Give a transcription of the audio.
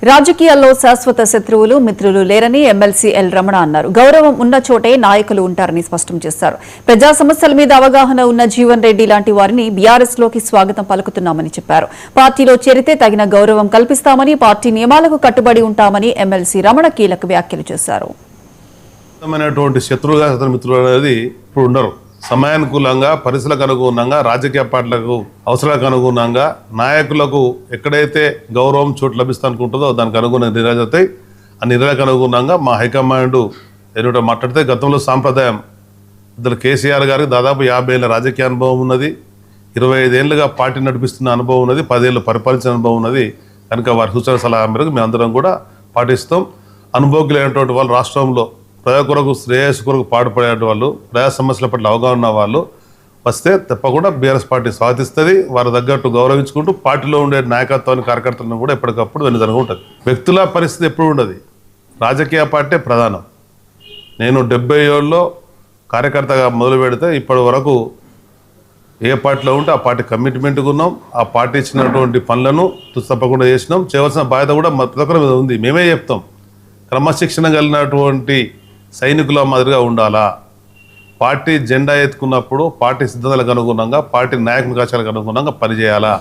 రాజకీయాల్లో శాశ్వత శత్రువులు మిత్రులు లేరని ఎమ్మెల్సీ ఎల్ రమణ అన్నారు. గౌరవం ఉన్న చోటే నాయకులు ఉంటారని స్పష్టం చేశారు. ప్రజా సమస్యల మీద అవగాహన ఉన్న జీవన్ రెడ్డి లాంటి వారిని బీఆర్ఎస్ లోకి స్వాగతం పలుకుతున్నామని చెప్పారు. పార్టీలో చేరితే తగిన గౌరవం కల్పిస్తామని, పార్టీ నియమాలకు కట్టుబడి ఉంటామని ఎమ్మెల్సీ రమణ కీలక వ్యాఖ్యలు చేశారు. శత్రువుగా మిత్రులు అనేది ఇప్పుడు ఉండరు. సమయానుకూలంగా, పరిస్థితులకు అనుగుణంగా, రాజకీయ పార్టీలకు అవసరాలకు అనుగుణంగా నాయకులకు ఎక్కడైతే గౌరవం చోటు లభిస్తా అనుకుంటుందో దానికి అనుగుణంగా నిర్ణయాలు అవుతాయి. ఆ నిర్ణయాలకు అనుగుణంగా మా హైకమాండ్ ఏమిటో మాట్లాడితే, గతంలో సాంప్రదాయం ఇద్దరు కేసీఆర్ గారికి దాదాపు 50 ఏళ్ళ రాజకీయ అనుభవం ఉన్నది, 25 ఏళ్ళుగా పార్టీ నడిపిస్తున్న అనుభవం ఉన్నది, 10 ఏళ్ళు పరిపాలించిన అనుభవం ఉన్నది. కనుక వారి సూచన సలహా మేరకు మేమందరం కూడా పాటిస్తాం. అనుభవజ్ఞులైనటువంటి వాళ్ళు, రాష్ట్రంలో ప్రజా కొరకు, శ్రేయస్సు కొరకు పాటుపడేటువంటి వాళ్ళు, ప్రజా సమస్యల పట్ల అవగాహన ఉన్న వాళ్ళు వస్తే తప్పకుండా బీఆర్ఎస్ పార్టీ స్వాగతిస్తుంది. వారి తగ్గట్టు గౌరవించుకుంటూ పార్టీలో ఉండే నాయకత్వాన్ని, కార్యకర్తలను కూడా ఎప్పటికప్పుడు వెనుదనగా ఉంటుంది. వ్యక్తుల పరిస్థితి ఎప్పుడు ఉండదు, రాజకీయ పార్టీ ప్రధానం. నేను 70 ఏళ్ళలో కార్యకర్తగా మొదలు పెడితే ఇప్పటి వరకు ఏ పార్టీలో ఉంటే ఆ పార్టీ కమిట్మెంట్గా ఉన్నాం. ఆ పార్టీ ఇచ్చినటువంటి పనులను తప్పకుండా చేసినాం. చేయవలసిన బాధ్యత కూడా ప్రతి ఒక్కరి మీద ఉంది. మేమే చెప్తాం, క్రమశిక్షణ కలిగినటువంటి సైనికుల మాదిరిగా ఉండాలా. పార్టీ జెండా ఎత్తుకున్నప్పుడు పార్టీ సిద్ధాంతాలకు అనుగుణంగా, పార్టీ నాయకుల కాచాలకు అనుగుణంగా పనిచేయాలా.